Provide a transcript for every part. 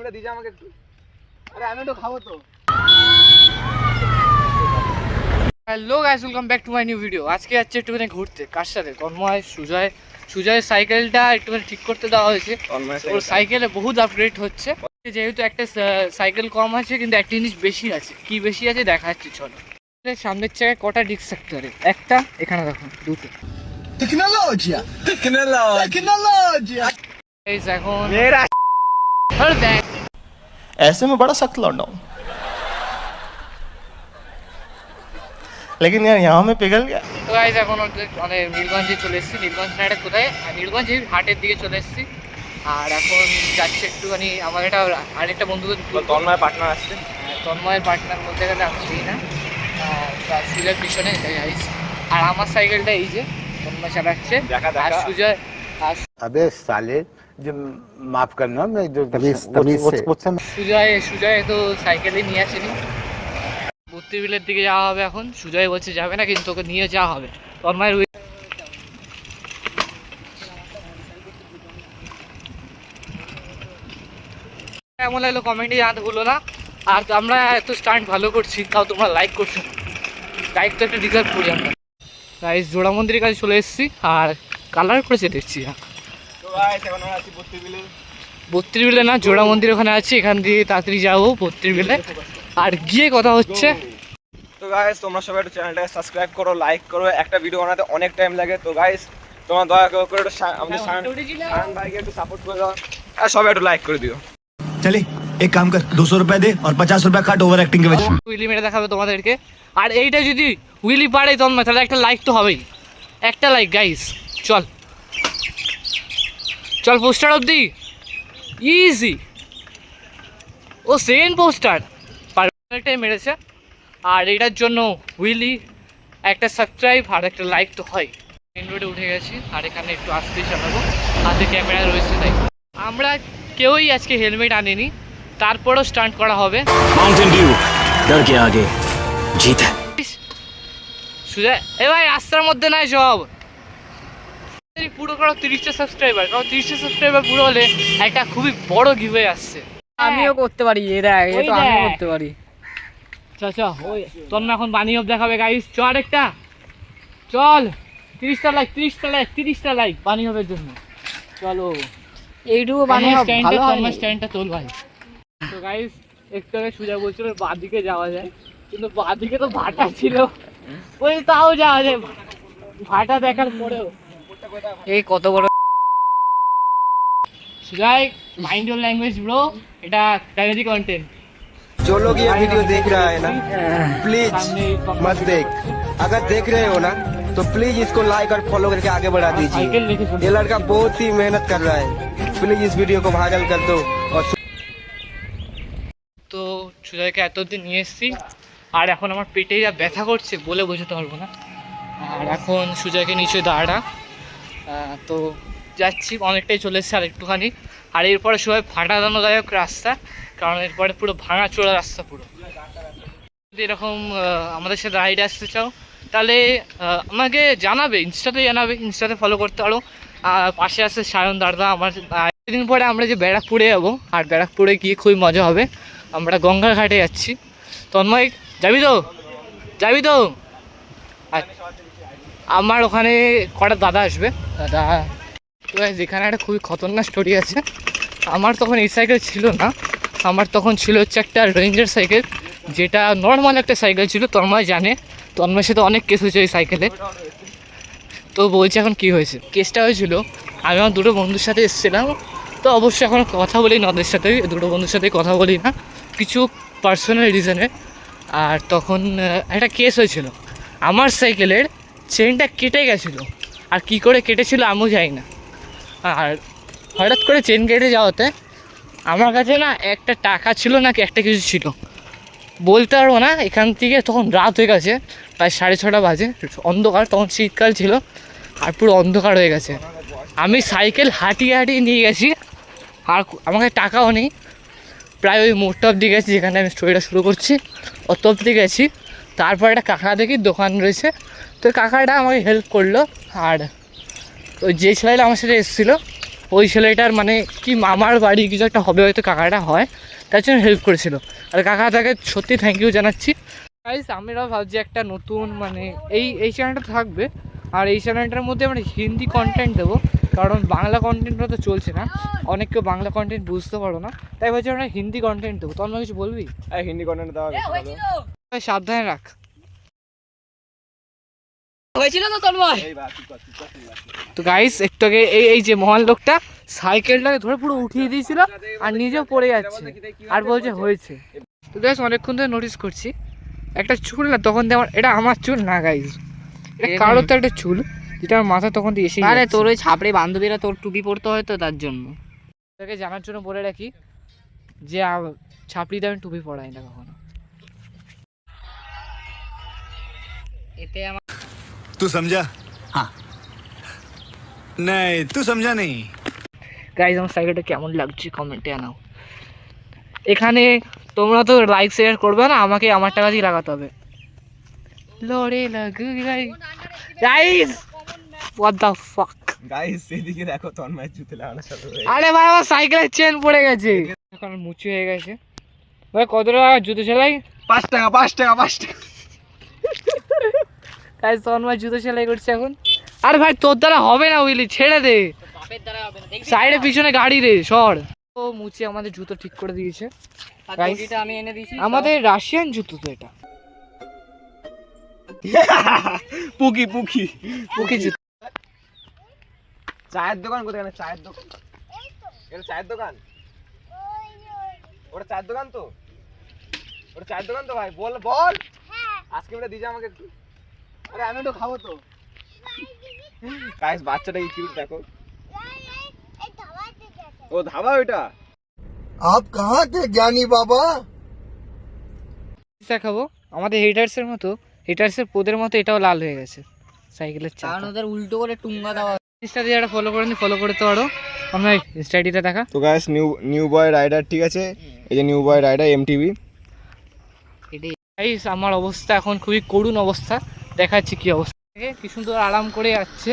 আইসক্রিমটা দিয়েছে আমাকে একটু। আরে আমি তো খাবো তো। Hello guys, welcome back to my new video. আজকে যাচ্ছে একটুখানি ঘুরতে। কার সাথে? তন্ময়, সুজয়ের সাইকেলটা একটুখানি ঠিক করতে দেওয়া হয়েছে। ওর সাইকেলে বহুত আপগ্রেড হচ্ছে, যেহেতু একটা সাইকেল কম আছে কিন্তু একটা জিনিস বেশি আছে। কি বেশি আছে দেখাচ্ছি, চলো। সামনের চাকায় কটা ডিস্ক থাকতে পারে? একটা, এখানে দেখো দুটো। টেকনোলজিয়া এখন ऐसे में बड़ा सख्त लौंडा हूं, लेकिन यार यहाँ में पिघल गया। তো গাইস এখন মানে নীলগঞ্জে চলে এসেছি। নীলগঞ্জ না, এটা কোথায়? নীলগঞ্জ হাটের দিকে চলে এসেছি। আর এখন যাচ্ছে একটুখানি আমার এটা আরেকটা বন্ধুকে, তন্ময়ের পার্টনার আসছে। তন্ময়ের পার্টনার বলতে গেলে আমি চিনি না, সুজয়ের পিছনে গাইস। আর আমার সাইকেলটা এই যে তন্ময় চালাচ্ছে, আর সুজয়। अबे साले जो माफ करना, मैं जो সুজয় তো সাইকেলই নিয়ে আসেনি। বুত্তিবিলের দিকে যাওয়া হবে এখন। সুজয় বলছে যাবে না, কিন্তু ওকে নিয়ে যাওয়া হবে। তন্ময়ের কেমন লাগলো কমেন্টে জানাতে ভুলো না। আর আমরা এত স্টান্ট ভালো করছি, তাও তোমরা লাইক করছো। লাইক তো একটা ডিজার্ভ করি আমরা। গাইস জোড়া মন্দিরের কাছে চলে এসেছি, আর কালার করেছে দেখছি। বত্রিশ বিলে না, জোড়া মন্দির ওখানে আছি। এখান দিয়ে তাড়াতাড়ি যাবো 32 বিলে, আর গিয়ে কথা হচ্ছে। তো গাইস তোমরা সবাই একটু চ্যানেলটাকে সাবস্ক্রাইব করো, লাইক করো। একটা ভিডিও বানাতে অনেক টাইম লাগে। তো গাইস তোমরা দয়া করে একটু আমাদের শান ভাইকে একটু সাপোর্ট করে দাও, আর সবাই একটু লাইক করে দিও। चले एक काम कर, 200 रुपए दे और 50 रुपए काट ओवर एक्टिंग के वजह। উইলি মেরে দেখাবে তোমাদেরকে। আর এইটা যদি উইলি পারে তন্ময়, তাহলে একটা লাইক তো হবেই। একটা লাইক গাইস। চল চল, পোস্টার অবধি ইজি। ও সেকেন্ড পোস্টার পারফেক্টটাই মেরেছে। আর এটার জন্য উইলি একটা সাবস্ক্রাইব আর একটা লাইক তো হয়। মেন রোডে উঠে গেছি, আর এখানে একটু আসতেই চালাবো। হাতে ক্যামেরা রয়েছে তাই। আমরা কেউই আজকে হেলমেট আনিনি, তারপরও স্টান্ট করা হবে। माउंटेन ड्यू डर के आगे जीत है। সুজয় এ ভাই রাস্তার মধ্যে নাই সব। পুরো করো 30টা সাবস্ক্রাইবার, কারণ 30টা সাবস্ক্রাইবার পুরো হলে একটা খুবই বড় গিভওয়ে আসছে। আমিও করতে পারি, আমিও করতে পারি। আচ্ছা ওই তন্ময় এখন বানি অফ দেখাবে গাইস। চ আরেকটা, চল। 30টা লাইক বানি অফের জন্য। চলো এইটুকু বানিয়ে ভালো হয়। স্ট্যান্ডটা তোল ভাই। তো গাইস একটু আগে সুজয় বলছিল বাঁদিকে যাওয়া যায়, কিন্তু বাঁদিকে তো ভাটা ছিল। ওই তাও যাওয়া যায়, ভাটা দেখার পরেও। এই কত বড় Sujoy, mind your language bro, এটা ফ্যামিলি কন্টেন্ট। जो लोग ये वीडियो देख रहा है ना, प्लीज मत देख। अगर देख रहे हो ना तो प्लीज इसको लाइक और फॉलो करके आगे बढ़ा दीजिए। ये लड़का बहुत ही मेहनत कर रहा है, प्लीज इस वीडियो को वायरल कर दो। और তো সুজয়কে এতদিন নিয়ে এসেছি, আর এখন আমার পেটে যা ব্যথা করছে বলে বোঝাতে পারবো না। আর এখন সুজয়কে নিচে দাঁড়া, তো যাচ্ছি, অনেকটাই চলে এসেছে আর একটুখানি। আর এরপরে সবাই ফাটাদানদায়ক রাস্তা, কারণ এরপরে পুরো ভাঙা চোরা রাস্তা পুরো। যদি এরকম আমাদের সাথে রাইড আসতে চাও তাহলে আমাকে জানাবে, ইনস্টাতে ফলো করতে পারো। পাশে আসছে সায়ন দাদা আমার। কিছুদিন পরে আমরা যে ব্যারাকপুরে যাবো, আর ব্যারাকপুরে গিয়ে খুবই মজা হবে। আমরা গঙ্গার ঘাটে যাচ্ছি। তন্ময় যাবি তো? আমার ওখানে কটা দাদা আসবে। দাদা যেখানে একটা খুবই খতরনাক স্টোরি আছে। আমার তখন এই সাইকেল ছিল না, আমার তখন ছিল হচ্ছে একটা রেঞ্জার সাইকেল, যেটা নর্মাল একটা সাইকেল ছিল। তন্ময় জানে, তন্ময়ের সাথে অনেক কেস হয়েছে ওই সাইকেলে। তো বলছি এখন কি হয়েছে। কেসটা হয়েছিল, আমি আমার দুটো বন্ধুর সাথে এসেছিলাম। তো অবশ্যই এখন কথা বলি না ওদের সাথে, দুটো বন্ধুর সাথে কথা বলি না, কিছু পার্সোনাল রিজনে। আর তখন একটা কেস হয়েছিল, আমার সাইকেলের চেনটা কেটে গেছিলো। আর কি করে কেটেছিল আমিও জানি না। আর হঠাৎ করে চেন কেটে যাওয়াতে আমার কাছে না একটা টাকা ছিল নাকি একটা কিছু ছিল, বলতে পারবো না। এখান থেকে তখন রাত হয়ে গেছে, প্রায় 6:30 বাজে, অন্ধকার, তখন শীতকাল ছিল, আর পুরো অন্ধকার হয়ে গেছে। আমি সাইকেল হাঁটিয়ে নিয়ে গেছি, আর আমাকে টাকাও নেই। প্রায় ওই মোড়টা অব্দি গেছি, যেখানে আমি স্টোরিটা শুরু করছি, অত অব্দি গেছি। তারপর একটা কাকা দেখি দোকান রয়েছে, তো কাকাটা আমাকে হেল্প করলো। আর ওই যে ছেলেটা আমার সাথে এসেছিলো ওই ছেলেটার মানে কি মামার বাড়ি কিছু একটা হবে হয়তো, কাকাটা হয়, তার জন্য হেল্প করেছিল। আর কাকা তাকে সত্যি থ্যাংক ইউ জানাচ্ছি। গাইস আমরাও ভাবছি একটা নতুন মানে এই চ্যানেলটা থাকবে, আর এই চ্যানেলটার মধ্যে আমরা হিন্দি কন্টেন্ট দেবো, কারণ বাংলা কন্টেন্টটা তো চলছে না, অনেক কেউ বাংলা কন্টেন্ট বুঝতে পারো না, তাই ভাবছি আমরা হিন্দি কন্টেন্ট দেবো। তোর কিছু বলবি? হিন্দি কন্টেন্ট দেওয়া বেশি ভালো। ভাই সাবধানে রাখ। হয়েছিল তো তন্ময়? তো গাইস একটু আগে এই যে মহান লোকটা সাইকেলটাকে ধরে পুরো উঠিয়ে দিয়েছিল আর নিজেও পড়ে যাচ্ছে আর বলছে হয়েছে। তো গাইস অনেকক্ষণ ধরে নোটিস করছি একটা চুল না, তখন দিয়ে এটা আমার চুল না গাইস, এটা কারোর তো একটা চুল যেটা আমার মাথা তখন দিয়ে এসে। আরে তোর ওই ছাপড়ে বান্ধবীরা তোর টুপি পরতে হয় তো তার জন্য। তাকে জানার জন্য বলে রাখি যে ছাপড়িতে আমি টুপি পরাই না কখনো। এতে আমার तू समझा? हाँ नहीं तू समझा नहीं। গাইজ আমার সাইকেলটা কেমন লাগছে কমেন্টে জানাও। এখানে তোমরা তো লাইক শেয়ার করবে না, আমাকে আমার টাকা দিয়ে লাগাতে হবে। লড়ে লাগ guys what the fuck. Guys এদিকে দেখো তন্ময় জুতো লাগানোর সাথে আরে ভাই আমার সাইকেলের চেন পড়ে গেছে, এখন মুচি হয়ে গেছে। ভাই কত টাকা জুতো সেলাই? 5 টাকা 5 টাকা 5 টাকা। গাইজ তন্ময় জুতো সেলাই করছে এখন। আরে ভাই তোর দ্বারা হবে না, উইলি ছেড়ে দে, বাপের দ্বারা হবে না। সাইডে পিছনে গাড়ি রে সর। ও মুচি আমাদের জুতো ঠিক করে দিয়েছে। Guys, গাইসটা আমি এনে দিয়েছি। আমাদের রাশিয়ান জুতো তো এটা, পুকি পুকি পুকি জুতো। চায়ের দোকান কোথায়? এখানে চায়ের দোকান, এটা চায়ের দোকান, ওটা চায়ের দোকান তো, ওটা চায়ের দোকান তো ভাই, বল বল আইসক্রিমটা দিয়ে যা আমাকে একটু। আরে আমি তো খাবো তো। গাইস বাচ্চাটা কি কিউট দেখো, ও ধাবা ওইটা। आप कहाँ थे ज्ञानी बाबा? দেখাবো আমাদের হেটার্সের মতো, হেটার্সের পোদের মতো এটাও লাল হয়ে গেছে সাইকেলের কারণ চাকা। ওদের উল্টো করে টুঙ্গা দেওয়া। ইনস্টা দিয়ে একটা ফলো করে নি, ফলো করতে পারো। আমরা ইনস্টা আইডিটা দেখা। তো গাইস নিউ বয় রাইডার, ঠিক আছে, এই যে নিউ বয় রাইডার এমটিভি। এটাই গাইস আমার অবস্থা এখন খুবই করুণ অবস্থা, দেখাচ্ছি কি অবস্থা। কি সুন্দর আরাম করে যাচ্ছে,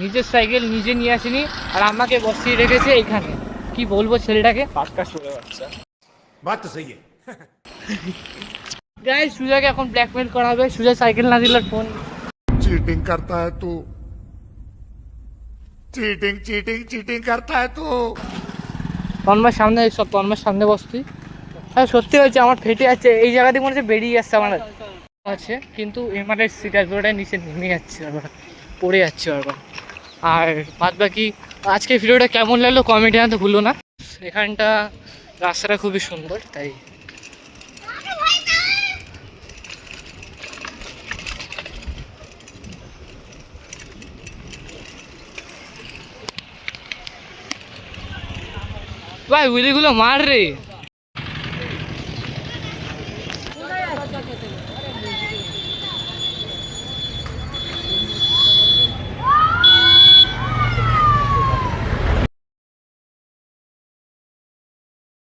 নিজের সাইকেল নিজে নিয়ে আসেনি আর আমাকে বসিয়ে রেখেছে এখানে। কি বলবো ছেলেটাকে। পাক্কা শুনে বাচ্চা। बात तो सही है। গাইস সুজাকে এখন ব্ল্যাকমেল করা হবে, সুজা সাইকেল না দিলে ফোন। चीटिंग करता है तू, चीटिंग चीटिंग चीटिंग करता है तू। তন্মার সামনে সব, তন্মার সামনে বসতি। হ্যাঁ সত্যি হয়েছে, আমার ফেটে যাচ্ছে এই জায়গা দিয়ে, মনে হচ্ছে বেরিয়ে যাচ্ছে আমার আছে, কিন্তু এমআরআই সিট আসবে ওটা নিচে নেমে যাচ্ছে বারবার, পড়ে যাচ্ছে বারবার। আর বাদ বাকি আজকে ভিডিওটা কেমন লাগলো কমেন্টে জানাতে ভুলো না। এখানটা রাস্তাটা খুবই সুন্দর, তাই ভাই উইলিগুলো মার রে।